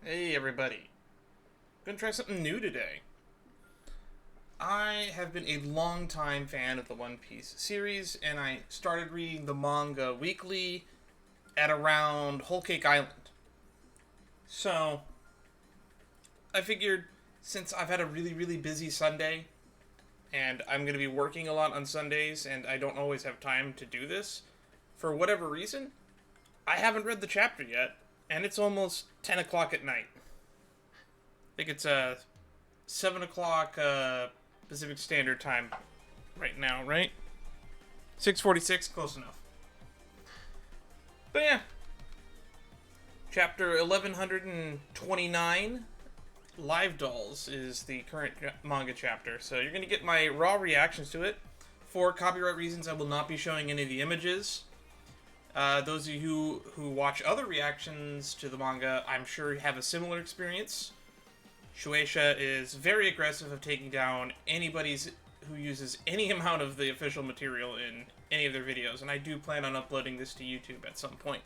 Hey everybody. Gonna try something new today. I have been a long-time fan of the One Piece series, and I started reading the manga weekly at around Whole Cake Island. So, I figured since I've had a really busy Sunday, and I'm gonna be working a lot on Sundays, and I don't always have time to do this, for whatever reason, I haven't read the chapter yet, and it's almost 10 o'clock at night. I think it's 7 o'clock Pacific Standard Time right now, right? 6:46, close enough. But yeah, chapter 1129, Live Dolls, is the current manga chapter. So you're going to get my raw reactions to it. For copyright reasons, I will not be showing any of the images. Those of you who watch other reactions to the manga, I'm sure have a similar experience. Shueisha is very aggressive of taking down anybody who uses any amount of the official material in any of their videos, and I do plan on uploading this to YouTube at some point.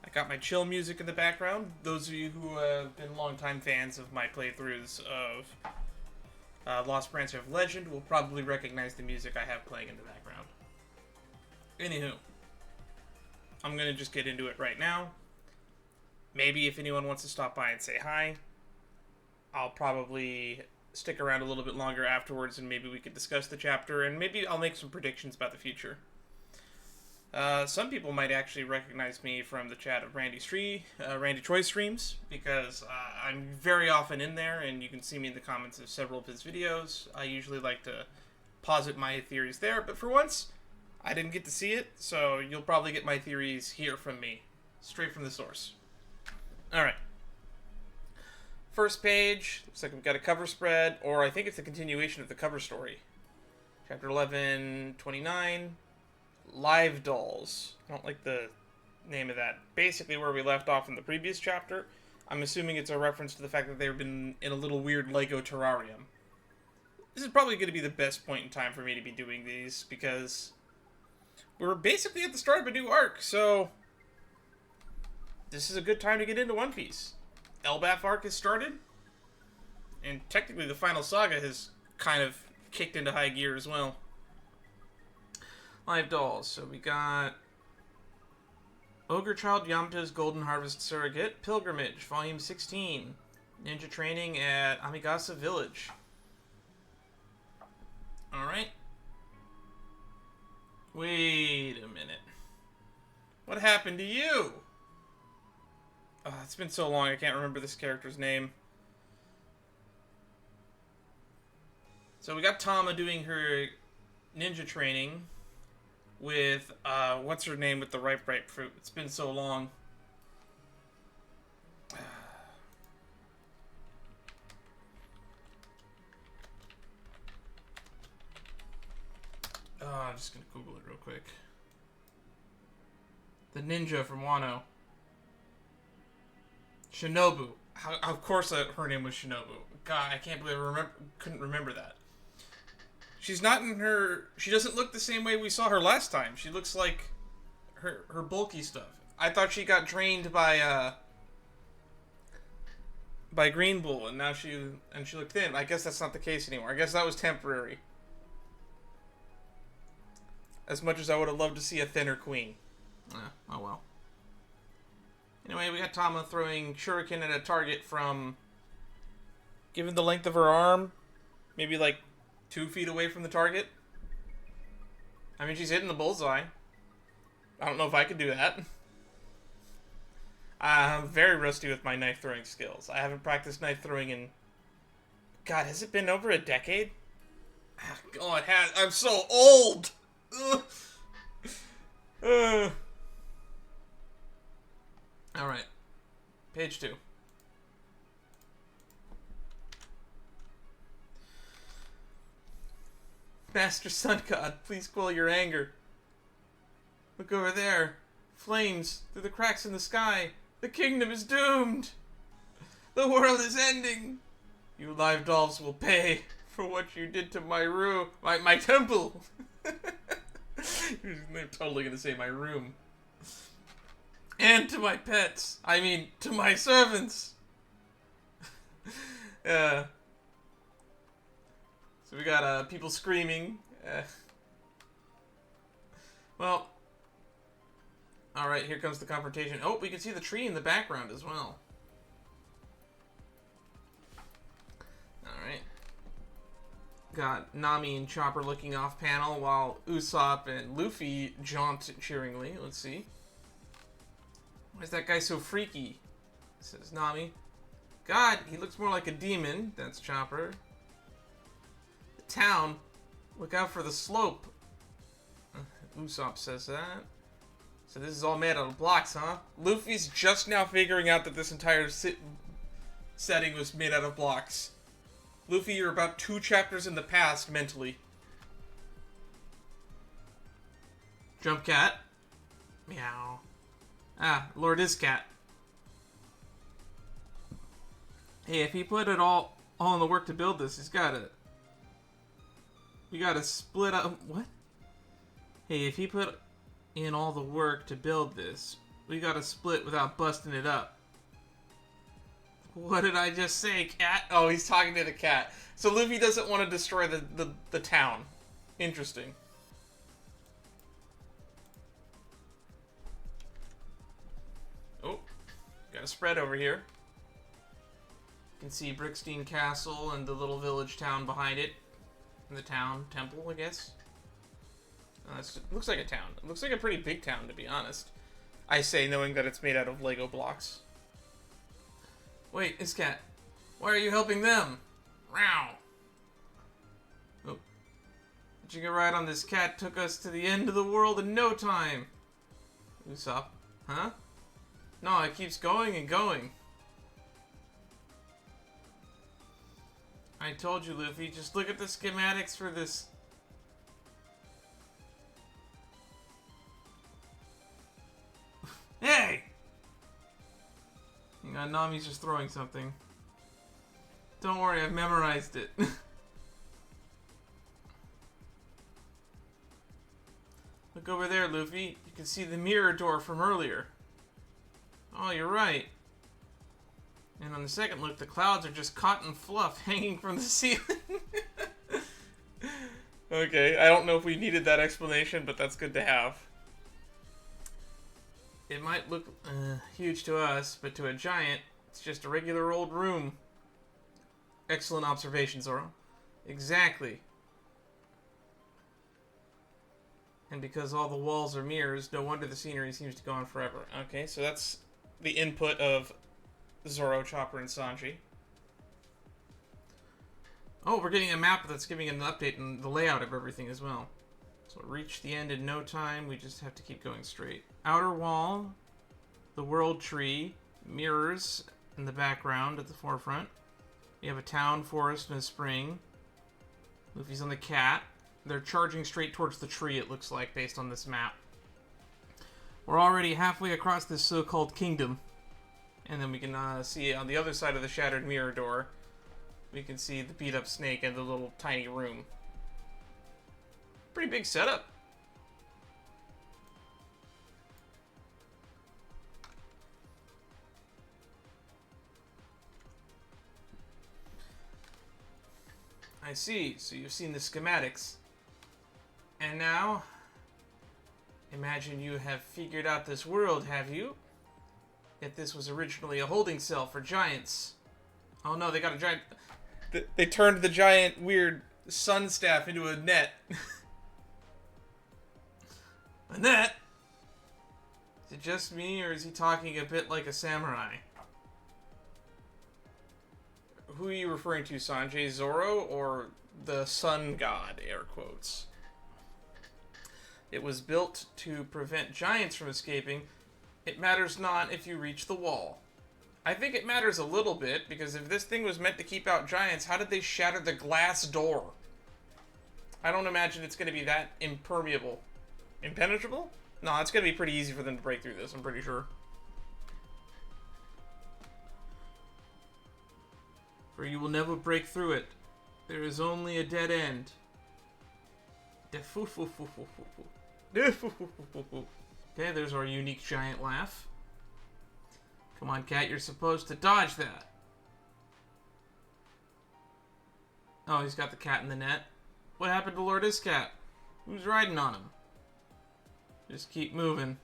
I got my chill music in the background. Those of you who have been longtime fans of my playthroughs of Lost Branch of Legend will probably recognize the music I have playing in the background. Anywho, I'm going to just get into it right now. Maybe if anyone wants to stop by and say hi, I'll probably stick around a little bit longer afterwards, and maybe we could discuss the chapter, and maybe I'll make some predictions about the future. Some people might actually recognize me from the chat of Randy Troy streams, because I'm very often in there, and you can see me in the comments of several of his videos. I usually like to posit my theories there, but for once, I didn't get to see it, so you'll probably get my theories here from me, straight from the source. Alright. First page, looks like we've got a cover spread, or I think it's a continuation of the cover story. Chapter 1129, Live Dolls. I don't like the name of that. Basically where we left off in the previous chapter. I'm assuming it's a reference to the fact that they've been in a little weird Lego terrarium. This is probably going to be the best point in time for me to be doing these, because we're basically at the start of a new arc, so this is a good time to get into One Piece. Elbaf arc has started, and technically the final saga has kind of kicked into high gear as well. Live Dolls. So we got Ogre Child Yamcha's Golden Harvest Surrogate, Pilgrimage, Volume 16, Ninja Training at Amigasa Village. Alright. Wait a minute. What happened to you? Oh, it's been so long, I can't remember this character's name. So we got Tama doing her ninja training with, what's her name with the ripe fruit? It's been so long. I'm just gonna Google it real quick. The ninja from Wano. Shinobu. Of course her name was Shinobu. God, I can't believe I couldn't remember that. She's not in her... She doesn't look the same way we saw her last time. She looks like her bulky stuff. I thought she got drained by Green Bull, and now she looked thin. I guess that's not the case anymore. I guess that was temporary. As much as I would have loved to see a thinner queen. Oh well. Anyway, we got Tama throwing shuriken at a target from, given the length of her arm, maybe like 2 feet away from the target. I mean, she's hitting the bullseye. I don't know if I could do that. I'm very rusty with my knife throwing skills. I haven't practiced knife throwing in... God, has it been over a decade? Oh, it has. I'm so old! Alright. Page 2. Master Sun God, please quell your anger. Look over there. Flames through the cracks in the sky. The kingdom is doomed. The world is ending. You live dolls will pay for what you did to my room. My temple. They're totally gonna say my room. And to my pets. I mean, to my servants. So we got people screaming. Well, alright, here comes the confrontation. Oh, we can see the tree in the background as well. Alright. Got Nami and Chopper looking off panel while Usopp and Luffy jaunt cheeringly. Let's see. Why is that guy so freaky? Says Nami. God, he looks more like a demon. That's Chopper. The town. Look out for the slope. Usopp says that. So this is all made out of blocks, huh? Luffy's just now figuring out that this entire setting was made out of blocks. Luffy, you're about 2 chapters in the past, mentally. Jump cat. Meow. Ah, Lord is cat. Hey, if he put it all in the work to build this, he's gotta... We gotta split up... What? Hey, if he put in all the work to build this, we gotta split without busting it up. What did I just say, cat? Oh, he's talking to the cat. So Luffy doesn't want to destroy the town. Interesting. Oh, got a spread over here. You can see Brickstein Castle and the little village town behind it. And the town temple, I guess. It looks like a town. It looks like a pretty big town, to be honest. I say, knowing that it's made out of Lego blocks. Wait, it's cat. Why are you helping them? Row. Oh. Hitching a ride on this cat took us to the end of the world in no time. Usopp. Huh? No, it keeps going and going. I told you, Luffy. Just look at the schematics for this. Hey! Hang on, Nami's just throwing something. Don't worry, I've memorized it. Look over there, Luffy. You can see the mirror door from earlier. Oh, you're right. And on the second look, the clouds are just cotton fluff hanging from the ceiling. Okay, I don't know if we needed that explanation, but that's good to have. It might look huge to us, but to a giant, it's just a regular old room. Excellent observation, Zoro. Exactly. And because all the walls are mirrors, no wonder the scenery seems to go on forever. Okay, so that's the input of Zoro, Chopper, and Sanji. Oh, we're getting a map that's giving an update on the layout of everything as well. So reach the end in no time, we just have to keep going straight. Outer wall, the world tree, mirrors in the background at the forefront. We have a town, forest, and a spring. Luffy's on the cat. They're charging straight towards the tree, it looks like, based on this map. We're already halfway across this so-called kingdom. And then we can see on the other side of the shattered mirror door, we can see the beat-up snake and the little tiny room. Pretty big setup. I see. So you've seen the schematics. And now, imagine you have figured out this world, have you? Yet this was originally a holding cell for giants. Oh no, they got a giant... They turned the giant, weird sun staff into a net. A net? Is it just me, or is he talking a bit like a samurai? Who are you referring to, Sanjay? Zoro or the sun god, air quotes? It was built to prevent giants from escaping. It matters not if you reach the wall. I think it matters a little bit, because if this thing was meant to keep out giants, how did they shatter the glass door? I don't imagine it's going to be that impermeable. Impenetrable? No, it's going to be pretty easy for them to break through this, I'm pretty sure. For you will never break through it. There is only a dead end. Okay, there's our unique giant laugh. Come on, cat, you're supposed to dodge that. Oh, he's got the cat in the net. What happened to Lord Iscat? Who's riding on him? Just keep moving.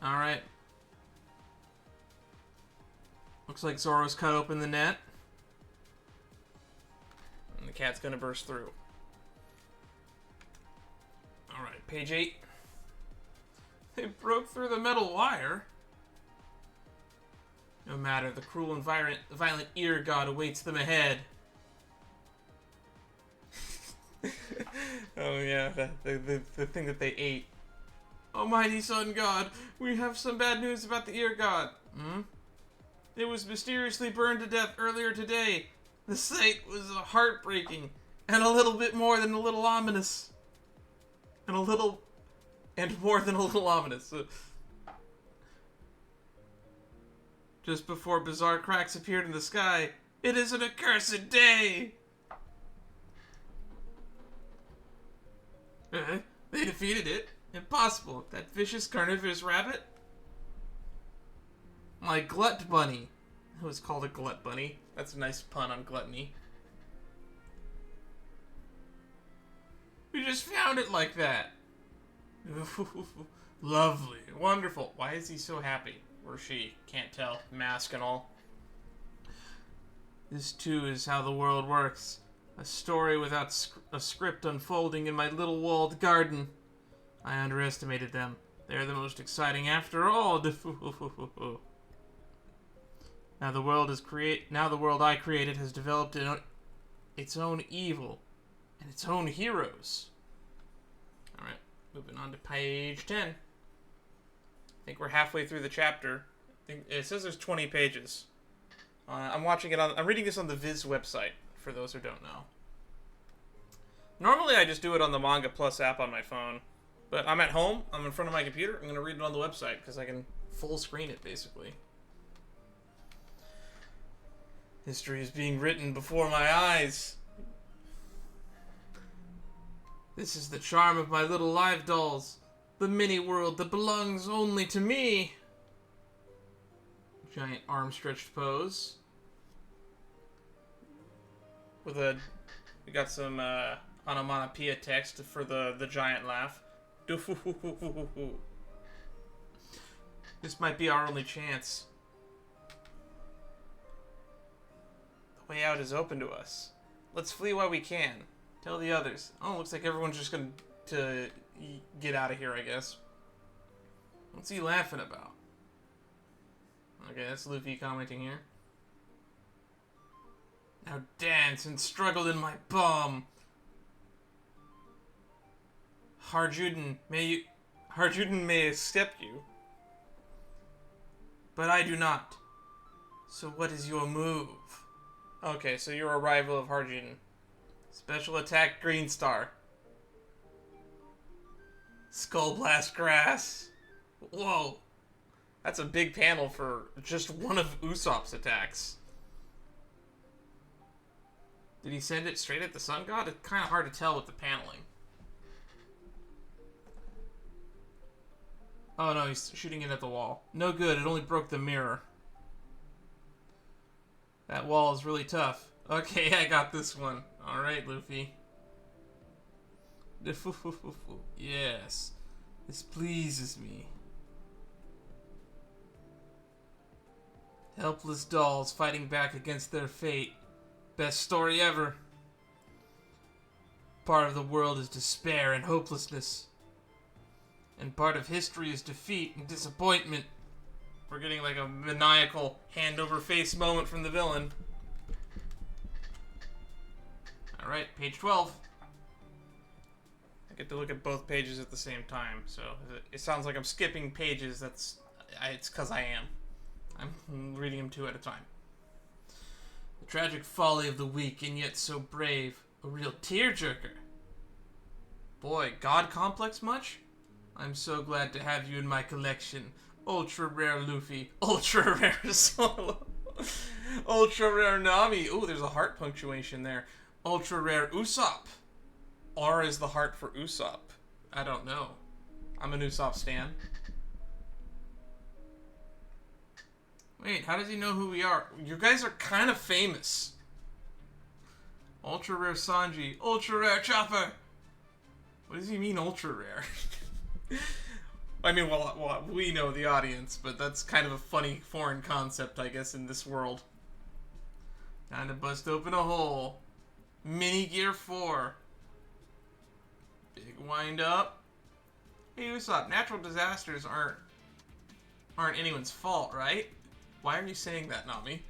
Alright. Looks like Zoro's cut open the net. And the cat's gonna burst through. Alright, page 8. They broke through the metal wire. No matter, the cruel and violent ear god awaits them ahead. Oh yeah, the thing that they ate. Almighty Sun God, we have some bad news about the ear god. It was mysteriously burned to death earlier today. The sight was heartbreaking, and a little bit more than a little ominous. And more than a little ominous. Just before bizarre cracks appeared in the sky, it is an accursed day! They defeated it. Impossible. That vicious carnivorous rabbit? My glut bunny. It was called a glut bunny. That's a nice pun on gluttony. We just found it like that. Lovely. Wonderful. Why is he so happy? Or she? Can't tell. Mask and all. This too is how the world works. A story without a script unfolding in my little walled garden. I underestimated them. They're the most exciting after all. Now the world I created has developed its own evil and its own heroes. All right, moving on to page 10. I think we're halfway through the chapter. It says there's 20 pages. I'm reading this on the Viz website, for those who don't know. Normally I just do it on the Manga Plus app on my phone, but I'm at home, I'm in front of my computer, I'm going to read it on the website, because I can full screen it, basically. History is being written before my eyes. This is the charm of my little live dolls. The mini world that belongs only to me. Giant arm stretched pose. We got some onomatopoeia text for the giant laugh. This might be our only chance. The way out is open to us. Let's flee while we can. Tell the others. Oh, looks like everyone's just going to get out of here, I guess. What's he laughing about? Okay, that's Luffy commenting here. Now dance and struggle in my bum. Harjuden may accept you. But I do not. So what is your move? Okay, so you're a rival of Harjuden. Special attack Green Star. Skull Blast Grass. Whoa. That's a big panel for just one of Usopp's attacks. Did he send it straight at the Sun God? It's kind of hard to tell with the paneling. Oh no, he's shooting it at the wall. No good, it only broke the mirror. That wall is really tough. Okay, I got this one. Alright, Luffy. Yes. This pleases me. Helpless dolls fighting back against their fate. Best story ever. Part of the world is despair and hopelessness. And part of history is defeat and disappointment. We're getting like a maniacal hand-over-face moment from the villain. Alright, page 12. I get to look at both pages at the same time, so it sounds like I'm skipping pages. It's because I am. I'm reading them two at a time. The tragic folly of the weak and yet so brave. A real tearjerker. Boy, God complex much? I'm so glad to have you in my collection. Ultra rare Luffy. Ultra rare Solo. Ultra rare Nami. Ooh, there's a heart punctuation there. Ultra rare Usopp. R is the heart for Usopp. I don't know. I'm an Usopp stan. Wait, how does he know who we are? You guys are kind of famous. Ultra rare Sanji. Ultra rare Chopper. What does he mean, ultra rare? I mean, well, we know the audience, but that's kind of a funny foreign concept, I guess, in this world. Time to bust open a hole. Mini Gear 4. Big wind up. Hey, Usopp, natural disasters aren't anyone's fault, right? Why are you saying that, Nami?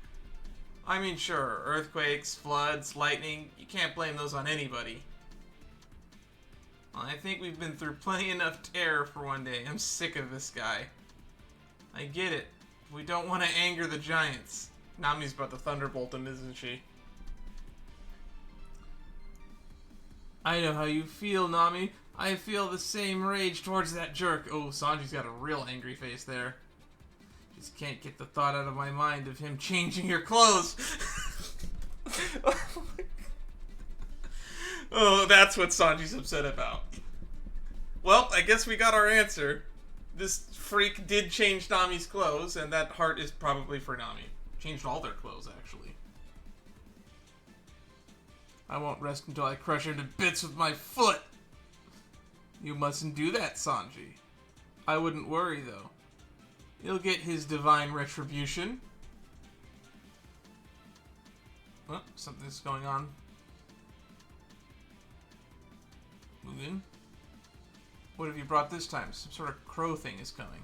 I mean, sure, earthquakes, floods, lightning, you can't blame those on anybody. Well, I think we've been through plenty enough terror for one day. I'm sick of this guy. I get it. We don't want to anger the giants. Nami's about to thunderbolt him, isn't she? I know how you feel, Nami. I feel the same rage towards that jerk. Oh, Sanji's got a real angry face there. Just can't get the thought out of my mind of him changing your clothes. Oh, that's what Sanji's upset about. Well, I guess we got our answer. This freak did change Nami's clothes, and that heart is probably for Nami. Changed all their clothes, actually. I won't rest until I crush her to bits with my foot. You mustn't do that, Sanji. I wouldn't worry, though. He'll get his divine retribution. Oh, something's going on. Move in. What have you brought this time? Some sort of crow thing is coming.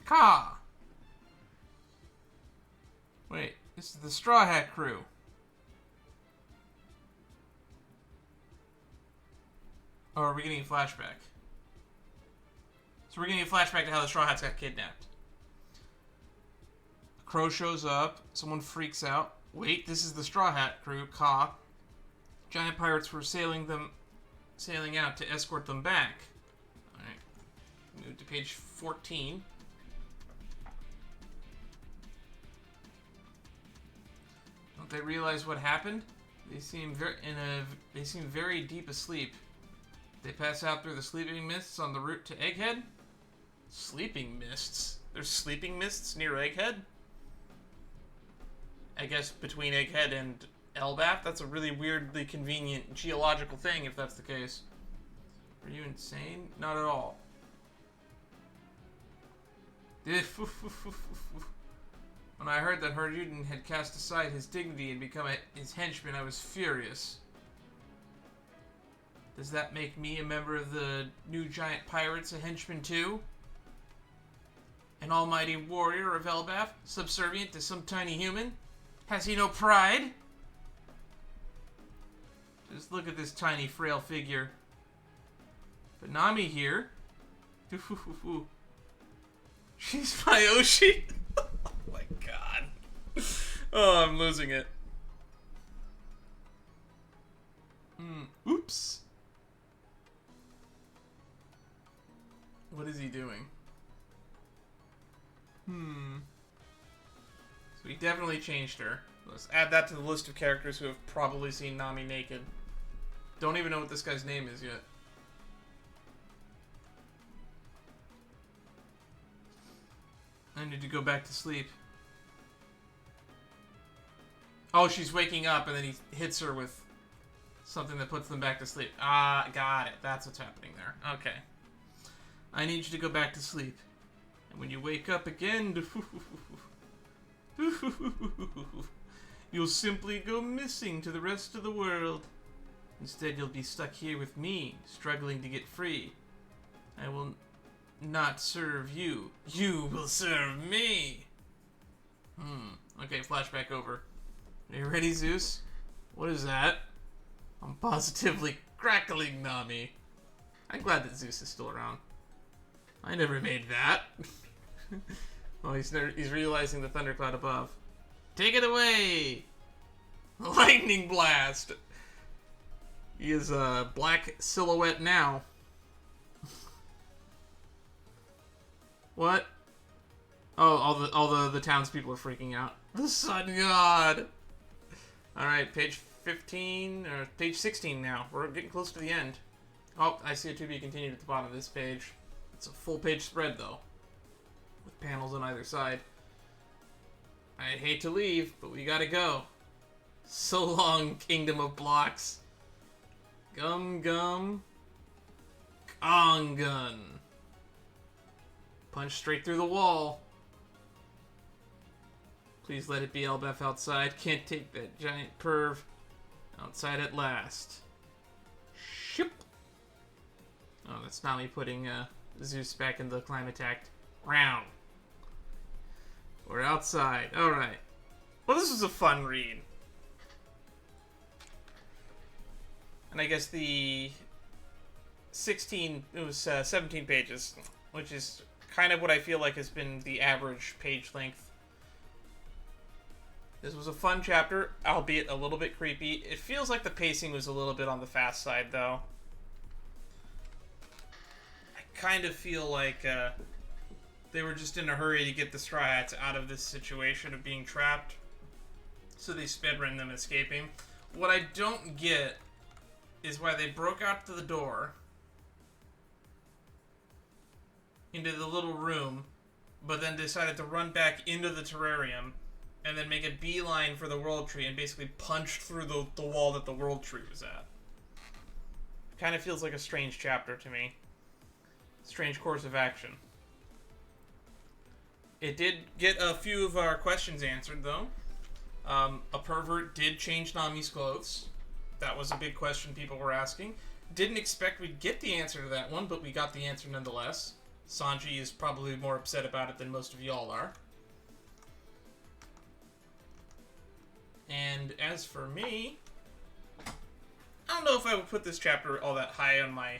Ka! Wait, this is the Straw Hat crew. Oh, are we getting a flashback? So we're getting a flashback to how the Straw Hats got kidnapped. A crow shows up. Someone freaks out. Wait, this is the Straw Hat crew. Ka. Giant pirates were sailing out to escort them back. Alright. Move to page 14. Don't they realize what happened? They seem very deep asleep. They pass out through the sleeping mists on the route to Egghead? Sleeping mists? There's sleeping mists near Egghead? I guess between Egghead and Elbaf? That's a really weirdly convenient geological thing, if that's the case. Are you insane? Not at all. When I heard that Hirudean had cast aside his dignity and become his henchman, I was furious. Does that make me a member of the new giant pirates a henchman too? An almighty warrior of Elbaf, subservient to some tiny human? Has he no pride? Just look at this tiny, frail figure. But Nami here... She's my Oshi? Oh my god. Oh, I'm losing it. Oops. What is he doing? So he definitely changed her. Let's add that to the list of characters who have probably seen Nami naked. Don't even know what this guy's name is yet. I need to go back to sleep. Oh, she's waking up and then he hits her with something that puts them back to sleep. Ah, got it. That's what's happening there. Okay. I need you to go back to sleep. And when you wake up again, you'll simply go missing to the rest of the world. Instead, you'll be stuck here with me, struggling to get free. I will not serve you. You will serve me. Okay, flashback over. Are you ready, Zeus? What is that? I'm positively crackling, Nami. I'm glad that Zeus is still around. I never made that. Oh, he's realizing the thundercloud above. Take it away! Lightning blast! He is a black silhouette now. What? Oh, all the townspeople are freaking out. The sun god! Alright, page 15, or page 16 now. We're getting close to the end. Oh, I see a to be continued at the bottom of this page. It's a full page spread, though. With panels on either side. I hate to leave, but we gotta go. So long, Kingdom of Blocks. Gum Gum. Gun. Punch straight through the wall. Please let it be Elbaf outside. Can't take that giant perv outside at last. Ship. Oh, that's not me putting Zeus back in the Climateact round. We're outside. Alright. Well, this was a fun read. And I guess the 17 pages, which is kind of what I feel like has been the average page length. This was a fun chapter, albeit a little bit creepy. It feels like the pacing was a little bit on the fast side, though. I kind of feel like they were just in a hurry to get the Straw Hats out of this situation of being trapped, so they sped-ran them escaping. What I don't get is why they broke out to the door into the little room, but then decided to run back into the terrarium and then make a beeline for the World Tree and basically punched through the wall that the World Tree was at. Kind of feels like a strange chapter to me. Strange course of action. It did get a few of our questions answered, though. A pervert did change Nami's clothes. That was a big question people were asking. Didn't expect we'd get the answer to that one, but we got the answer nonetheless. Sanji is probably more upset about it than most of y'all are. And as for me, I don't know if I would put this chapter all that high on my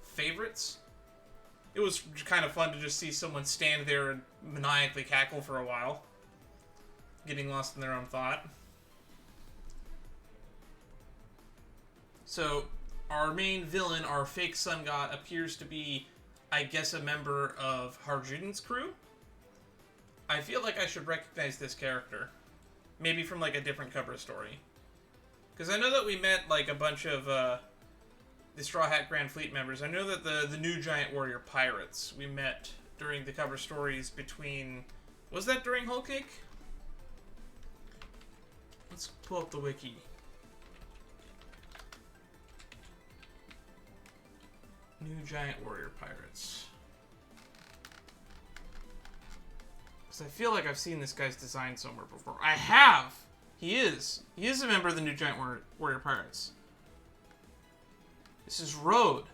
favorites. It was kind of fun to just see someone stand there and maniacally cackle for a while, getting lost in their own thought. So, our main villain, our fake sun god, appears to be, I guess, a member of Harjun's crew. I feel like I should recognize this character. Maybe from, like, a different cover story. Because I know that we met, like, a bunch of, the Straw Hat Grand Fleet members. I know that the new Giant Warrior Pirates we met during the cover stories between... Was that during Whole Cake? Let's pull up the wiki. New Giant Warrior Pirates. Because I feel like I've seen this guy's design somewhere before. I have! He is. He is a member of the New Giant Warrior Pirates. This is Road.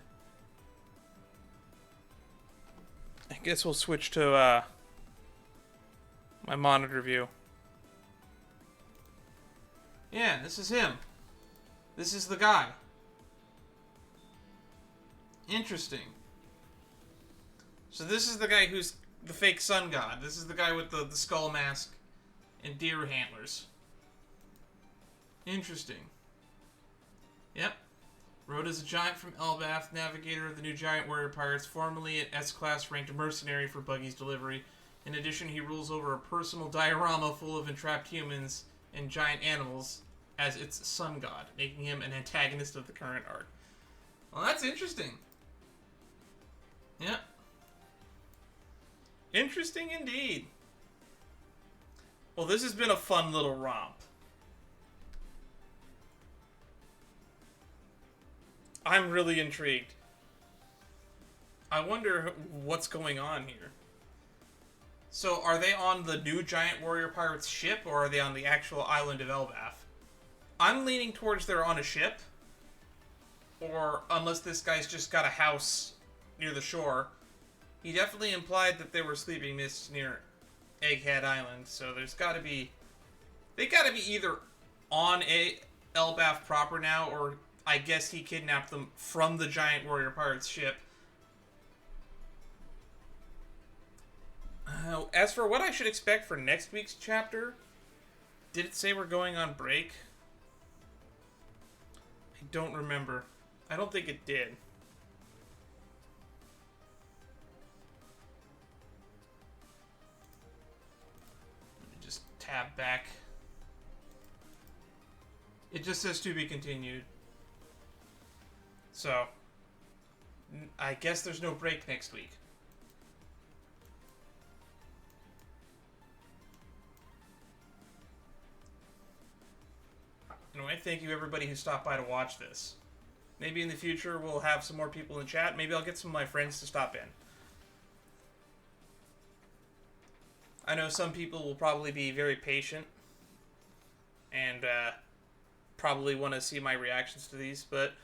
I guess we'll switch to my monitor view. Yeah, this is him. This is the guy. Interesting. So this is the guy who's the fake sun god. This is the guy with the skull mask and deer antlers. Interesting. Yep. Rode is a giant from Elbaf, navigator of the new Giant Warrior Pirates, formerly an S-class ranked mercenary for Buggy's delivery. In addition, he rules over a personal diorama full of entrapped humans and giant animals as its sun god, making him an antagonist of the current arc. Well, that's interesting. Yeah. Interesting indeed. Well, this has been a fun little romp. I'm really intrigued. I wonder what's going on here. So, are they on the new Giant Warrior Pirates ship, or are they on the actual island of Elbaf? I'm leaning towards they're on a ship. Or, unless this guy's just got a house near the shore. He definitely implied that there were sleeping mists near Egghead Island, so there's gotta be... They gotta be either on Elbaf proper now, or I guess he kidnapped them from the Giant Warrior Pirates ship. As for what I should expect for next week's chapter, did it say we're going on break? I don't remember. I don't think it did. Let me just tab back. It just says to be continued. So, I guess there's no break next week. And I thank you everybody who stopped by to watch this. Maybe in the future we'll have some more people in the chat. Maybe I'll get some of my friends to stop in. I know some people will probably be very patient and probably want to see my reactions to these, but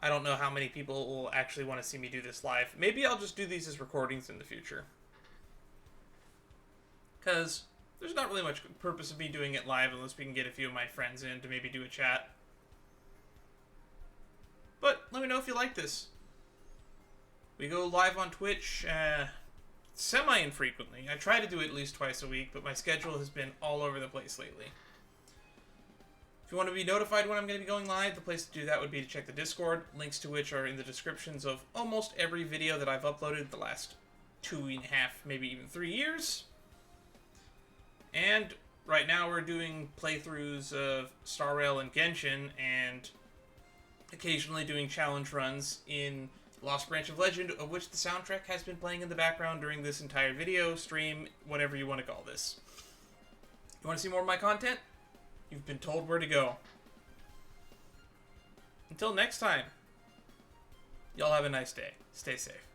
I don't know how many people will actually want to see me do this live. Maybe I'll just do these as recordings in the future. Because there's not really much purpose of me doing it live unless we can get a few of my friends in to maybe do a chat. But let me know if you like this. We go live on Twitch semi-infrequently. I try to do it at least twice a week, but my schedule has been all over the place lately. If you want to be notified when I'm going to be going live, the place to do that would be to check the Discord, links to which are in the descriptions of almost every video that I've uploaded the last 2.5, maybe even 3 years. And right now we're doing playthroughs of Star Rail and Genshin, and occasionally doing challenge runs in Lost Branch of Legend, of which the soundtrack has been playing in the background during this entire video, stream, whatever you want to call this. You want to see more of my content? You've been told where to go. Until next time, y'all have a nice day. Stay safe.